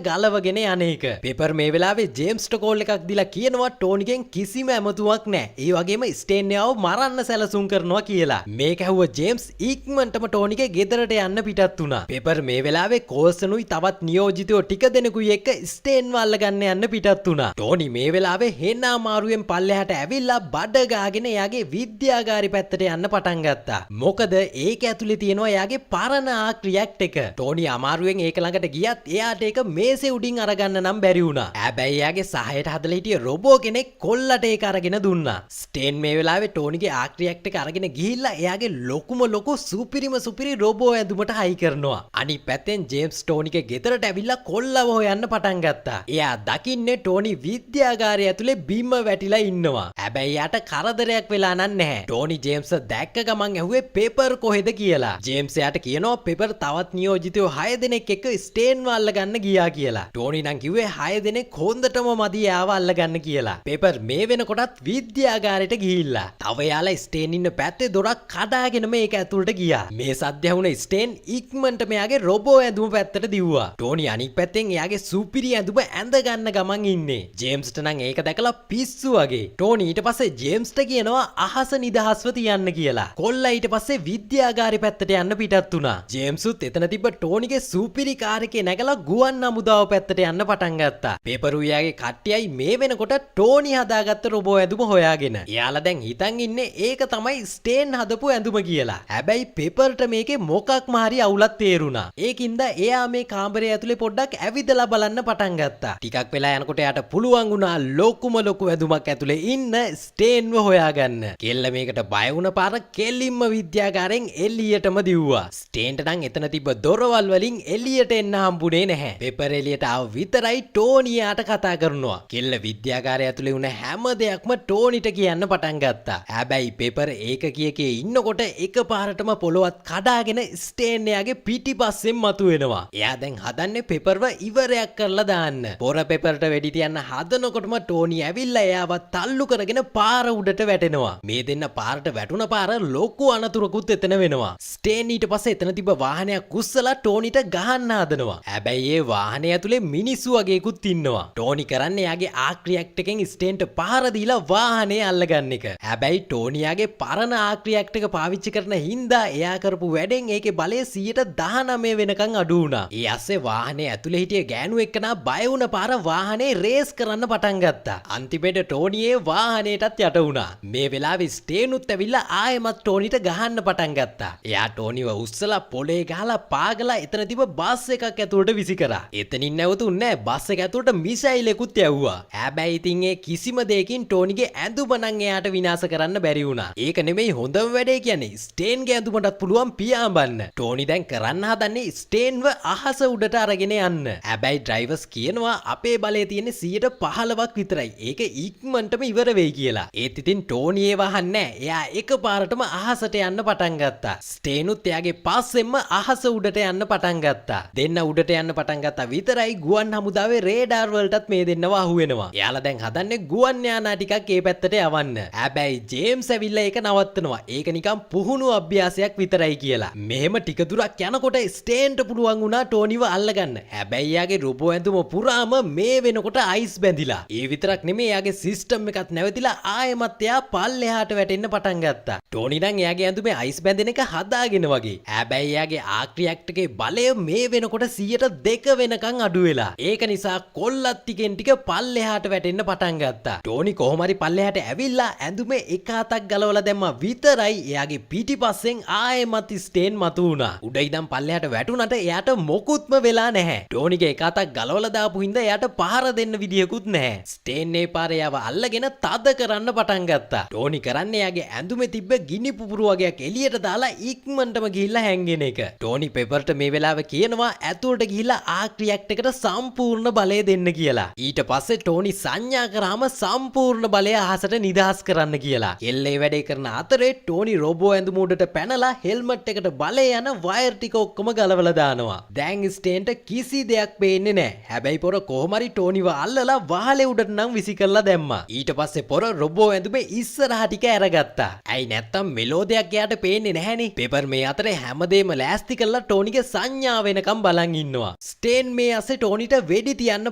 ගලවගෙන යන එක. පේපර් මේ වෙලාවේ ජේම්ස්ට කෝල් එකක් දීලා කියනවා ටෝනිගෙන් කිසිම ඇමතුමක් නැහැ. ඒ වගේම ස්ටේන් එයාව මරන්න සැලසුම් කරනවා කියලා. මේක ඇහුව ජේම්ස් ඉක්මනටම ටෝනිගේ ගෙදරට යන්න පිටත් වුණා. පේපර් මේ වෙලාවේ කෝල්සනුයි තවත් නියෝජිතයෝ ටික දෙනෙකුයි එක්ක ස්ටේන්ව අල්ලගන්න යන්න පිටත් වුණා. ටෝනි මේ වෙලාවේ හෙන්න අමාරුවෙන් පල්ලෙහාට ඇවිල්ලා බඩ ගාගෙන එයාගේ විද්‍යාගාරි පැත්තට යන්න පටන් ගත්තා. මොකද ඒක ඇතුලේ තියෙනවා එයාගේ පරණ ආක් රියැක්ට් එක. ටෝනි අමාරුවෙන් ඒක ළඟට ගියත් එයාට ඒක මේසේ උඩින් අරගන්න නම් බැරි වුණා. හැබැයි එයාගේ සහයට හදලා හිටිය රොබෝ කෙනෙක් කොල්ලට ඒක අරගෙන දුන්නා. ස්ටේන් මේ වෙලාවේ ටෝනිගේ ආක් රියැක්ට් එක අරගෙන ගිහිල්ලා එයාගේ ලොකුම ලොකු සුපිරි රොබෝ ඇඳුමට හයි කරනවා. අනිත් පැත්තෙන් ජේම්ස් ටෝනිගේ ගෙදරට ඇවිල්ලා කොල්ලව හොයන්න පටන් ගත්තා. එයා දකින්නේ ටෝනි විද්‍යාගාරය ඇතුලේ බිම වැටිලා ඉන්නවා. හැබැයි එයාට කරදරයක් වෙලා නැහැ. ටෝනි ජේම්ස් දැක්ක ගමන් ඇහුවේ පේපර් කොහෙද කියලා. ජේම්ස් එයාට කියනවා පේපර් තවත් නියෝජිතයෝ 6 දෙනෙක් එක්ක ස්ටේන්ව අල්ලගන්න ගියා කියලා. ටෝනි නම් කිව්වේ 6 දෙනෙක් හොඳටම මදි එයාව අල්ලගන්න කියලා. පේපර් මේ වෙනකොටත් විද්‍යාගාරයට ගිහිල්ලා. තව එයාලා ස්ටේන් ඉන්න පැත්තේ දොරක් කඩාගෙන මේක ඇතුළට ගියා. මේ සද්ද ඇහුණ ස්ටේන් ඉක්මනට මෙයාගේ රොබෝ ඇඳුම පැත්තට දිව්වා. ටෝනි අනිත් පැත්තෙන් එයාගේ සුපිරි ඇඳුම ඇඳ ගන්න ගමන් ඉන්නේ. ජේම්ස්ට නම් ඒක දැකලා පිස්සු වගේ. ටෝනි ඊට පස්සේ ජේම්ස්ට කියනවා අහස නිදහස්ව තියන්න කියලා. කොල්ලා ඊට පස්සේ විද්‍යාගාරි පැත්තට යන්න පිටත් වුණා. ජේම්ස්ුත් එතන තිබ්බ ටෝනිගේ සුපිරි කාර් එකේ නැගලා ගුවන් අමුදාව පැත්තට යන්න පටන් ගත්තා. පේපරුයාගේ කට්ටියයි මේ වෙනකොට ටෝනි හදාගත්ත රොබෝ ඇඳුම හොයාගෙන. එයාලා දැන් හිතන් ඉන්නේ ඒක තමයි ස්ටේන් හදපු ඇඳුම කියලා. හැබැයි පේපර්ට මේකේ මොකක්ම හරි අවුලක් තේරුණා. ඒකින්ද එයා මේ කාමරය ඇතුලේ පොඩ්ඩක් ඇවිදලා බලන්න පටන් ගත්තා. ටිකක් වෙලා යනකොට එයාට පුළුවන් වුණා ලොකුම ලොකු ඇඳුමක් ඇතුලේ ඉන්න ස්ටේන්ව හොයාගන්න. කෙල්ල මේකට බය වුණ පාර කෙලින්ම විද්‍යාගාරෙන් එළියටම දිව්වා. ස්ටේන්ට නම් එතන තිබ්බ දොරවල් වලින් එළියට එන්න හම්බුනේ නැහැ. පේපර් එළියට ආව විතරයි ටෝනි යාට කතා කරනවා. කෙල්ල විද්‍යාගාරය ඇතුලේ වුණ හැම දෙයක්ම ටෝනිට කියන්න පටන් ගත්තා. හැබැයි පේපර් ඒක කියකේ ඉන්නකොට එකපාරටම පොළොවත් කඩාගෙන ස්ටේන් එයාගේ පිටිපස්සෙන් මතුවෙනවා. එයා දැන් හදන්නේ පේපර්ව ඉවරයක් දෙයක් කරලා දාන්න. පොර පෙපරට වෙඩි තියන්න හදනකොටම ටෝනි ඇවිල්ලා එයාව තල්ලු කරගෙන පාර උඩට වැටෙනවා. මේ දෙන්න පාරට වැටුණ පාර ලොකු අනතුරකුත් එතන වෙනවා. ස්ටේන් ඊට පස්සේ එතන තිබ්බ වාහනයක් කුස්සලා ටෝනිට ගහන්න හදනවා. හැබැයි ඒ වාහනේ ඇතුලේ මිනිස්සු වගේකුත් ඉන්නවා. ටෝනි කරන්නේ එයාගේ ආක් රියැක්ටර් එකෙන් ස්ටේන්ට පාර දීලා වාහනේ අල්ලගන්න එක. හැබැයි ටෝනියාගේ පරණ ආක් රියැක්ටර් එක පාවිච්චි කරන හින්දා එයා කරපු වැඩෙන් ඒකේ බලය 19% වෙනකන් අඩු වුණා. ඒ ඇස්සේ වාහනේ ඇතුලේ හිටිය ගෑනු එක්කනා බය වුණ පාර වාහනේ රේස් කරන්න පටන් ගත්තා. අන්තිමේට ටෝනියේ වාහනේටත් යට වුණා. මේ වෙලාවේ ස්ටේනුත් ඇවිල්ලා ආයෙමත් ටෝනිට ගහන්න පටන් ගත්තා. එයා ටෝනිව උස්සලා පොලේ ගහලා පාගලා එතන තිබ්බ බස් එකක් ඇතුළට විසි කරා. එතනින් නැවතුන්නේ නැහැ. බස් එක ඇතුළට මිසයිල් එකකුත් යවුවා. හැබැයි ඉතින් ඒ කිසිම දෙයකින් ටෝනිගේ ඇඳුම නම් එයාට විනාශ කරන්න බැරි වුණා. ඒක නෙමෙයි හොඳම වැඩේ කියන්නේ. ස්ටේන්ගේ ඇඳුමටත් පුළුවන් පියාඹන්න. ටෝනි දැන් කරන්න හදන්නේ ස්ටේන්ව අහස උඩට අරගෙන යන්න. හැබැයි ඩ්‍රයිවර්ස් කියනවා අපේ බලය තියෙන්නේ 15%ක් විතරයි. ඒක ඉක්මනටම ඉවර වෙයි කියලා. ඒත් ඉතින් ටෝනි ඒව අහන්නේ නැහැ. එයා එකපාරටම අහසට යන්න පටන් ගත්තා. ස්ටේනුත් එයාගේ පස්සෙන්ම අහස උඩට යන්න පටන් ගත්තා. දෙන්න උඩට යන්න පටන් ගත්තා විතරයි ගුවන් හමුදාවේ රේඩාර් වලටත් මේ දෙන්නව අහුවෙනවා. එයාලා දැන් හදන්නේ ගුවන් යානා ටිකක් ඒ පැත්තට යවන්න. හැබැයි ජේම්ස් ඇවිල්ලා ඒක නවත්තනවා. ඒක නිකන් පුහුණු අභ්‍යාසයක් විතරයි කියලා. මෙහෙම ටික දුරක් යනකොට ස්ටේන්ට පුළුවන් වුණා ටෝනිව අල්ලගන්න. හැබැයි එයාගේ රොබෝ ඇඳුම පුරාම මේ වෙනකොට අයිස් බැඳිලා. ඒ විතරක් නෙමෙයි එයාගේ සිස්ටම් එකත් නැවතිලා ආයෙමත් එයා පල්ලෙහාට වැටෙන්න පටන් ගත්තා. ටෝනි නම් එයාගේ ඇඳුමේ අයිස් බැඳෙන එක හදාගෙන වගේ. හැබැයි එයාගේ ආක් රියැක්ටර් එකේ බලය මේ වෙනකොට 102 වෙනකන් අඩු වෙලා. ඒක නිසා කොල්ලත් ටිකෙන් ටික පල්ලෙහාට වැටෙන්න පටන් ගත්තා. ටෝනි කොහොම හරි පල්ලෙහාට ඇවිල්ලා ඇඳුමේ එක අතක් ගලවලා දැම්මා විතරයි එයාගේ පිටිපස්සෙන් ආයෙමත් ස්ටේන් මතු වුණා. උඩ ඉඳන් පල්ලෙහාට වැටුණට එයාට මොකුත්ම වෙලා නැහැ. ටෝනිගේ එක අතක් ගලවලා දාපු හින්දා එයාට පහර දෙන්න විදියකුත් නැහැ. ස්ටේන් මේ පාරේ යව අල්ලගෙන තද කරන්න පටන් ගත්තා. ටෝනි කරන්නේ එයාගේ ඇඳුමේ තිබ්බ ගිනි පුපුරු වගේක් එළියට දාලා ඉක්මනටම ගිහිල්ලා හැංගෙන එක. ටෝනි පෙපර්ට මේ වෙලාවේ කියනවා ඇතුළට ගිහිල්ලා ආක් රියැක්ටර් එකට සම්පූර්ණ බලය දෙන්න කියලා. ඊට පස්සේ ටෝනි සංඥා කරාම සම්පූර්ණ බලය අහසට නිදහස් කරන්න කියලා. එල්ලේ වැඩේ කරන අතරේ ටෝනි රොබෝ ඇඳුම උඩට පැනලා හෙල්මට් එකට බලය යන වයර් ටික ඔක්කොම ගලවලා දානවා. දැන් ස්ටේන්ට කිසි දෙයක් පේන්නේ නැහැ. හැබැයි පොර කොහොම හරි ටෝනිව අල්ලලා වහලේ උඩට නම් විසි කරලා දැම්මා. ඊට පස්සේ පොර රොබෝ ඇඳුමේ ඉස්සරහ ටික අරගත්තා. ඇයි නැත්තම් මෙලෝඩයක් එයාට පේන්නේ නැහැනේ. පෙපර් මේ අතරේ හැමදේම ලෑස්ති කරලා ටෝනිගේ සංඥා වෙනකම් බලන් ඉන්නවා. ස්ටේන් මේ අස්සේ ටෝනිට වෙඩි තියන්න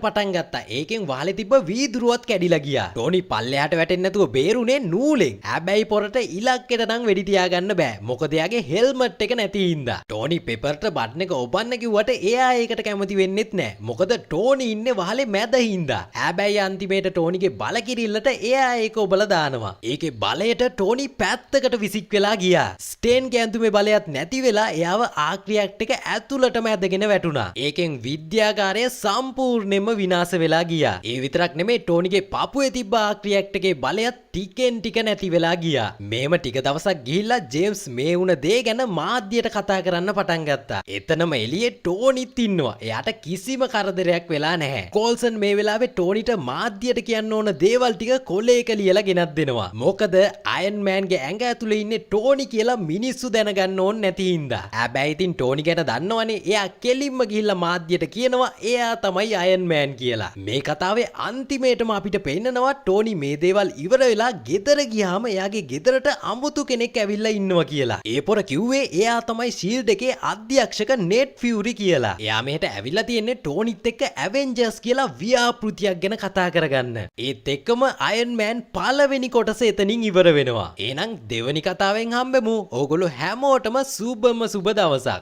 පටන් ගත්තා. ඒකෙන් වහලේ තිබ්බ වීදුරුවත් කැඩිලා ගියා. ටෝනි පල්ලෙහාට වැටෙන්නේ නැතුව බේරුනේ නූලෙන්. හැබැයි පොරට ඉලක්කෙට නම් වෙඩි තියාගන්න බෑ. මොකද එයාගේ හෙල්මට් එක නැති හින්දා. ටෝනි පෙපර්ට බටන් එක ඔබන්න කිව්වට එයා ඒකට කැමති වෙන්නෙත් නෑ. මොකද ටෝනි ඉන්නේ වහලේ මැද හින්දා. හැබැයි අන්තිමේට ටෝනිගේ බල කිරිල්ලට එයා ඒක ඔබලා දානවා. ඒකේ බලයට ටෝනි පැත්තකට විසික් වෙලා ගියා. ස්ටේන් කැඳුමේ බලයත් නැති වෙලා එයාව ආක් රියැක්ටර් එක ඇතුළටම ඇදගෙන වැටුණා. ඒකෙන් විද්‍යාගාරය සම්පූර්ණයෙන්ම විනාශ වෙලා ගියා. ඒ විතරක් නෙමෙයි ටෝනිගේ පපුවේ තිබ්බ ආක් රියැක්ටර් එකේ බලයත් ටිකෙන් ටික නැති වෙලා ගියා. මේම ටික දවසක් ගිහිල්ලා ජේම්ස් මේ වුණ දේ ගැන මාධ්‍යයට කතා කරන්න පටන් ගත්තා. එතනම එළියේ ටෝනිත් ඉන්නවා. එයාට කිසිම කරදරයක් වෙලා නැහැ. කෝල්සන් මේ වෙලාවේ ටෝනිට මාධ්‍යයට කියන්න ඕන දේවල් ටික කොලේක ලියලා ගෙනත් දෙනවා. මොකද අයන් මෑන්ගේ ඇඟ ඇතුලේ ඉන්නේ ටෝනි කියලා මිනිස්සු දැනගන්න ඕන නැති හින්දා. හැබැයි ඉතින් ටෝනි ගැන දන්නවනේ. එයා කෙලින්ම ගිහිල්ලා මාධ්‍යයට කියනවා එයා තමයි අයන් මෑන් කියලා. මේ කතාවේ අන්තිමේටම අපිට පෙන්නනවා ටෝනි මේ දේවල් ඉවර වෙලා ගෙදර ගියාම එයාගේ ගෙදරට අමුතු කෙනෙක් ඇවිල්ලා ඉන්නවා කියලා. ඒ පොර කිව්වේ එයා තමයි ෂීල්ඩ් එකේ අධ්‍යක්ෂක නෙට් ෆියුරි කියලා. එයා මෙහෙට ඇවිල්ලා තියෙන්නේ ටෝනිත් එක්ක ඇවෙන්ජර්ස් කියලා ව්‍යාපෘතියක් ගැන කතා කරගන්න. ඒත් එක්කම අයන් මෑන් පළවෙනි කොටස එතනින් ඉවර වෙනවා. එහෙනම් දෙවෙනි කතාවෙන් හම්බෙමු. ඕගොල්ලෝ හැමෝටම සුබම සුබ දවසක්.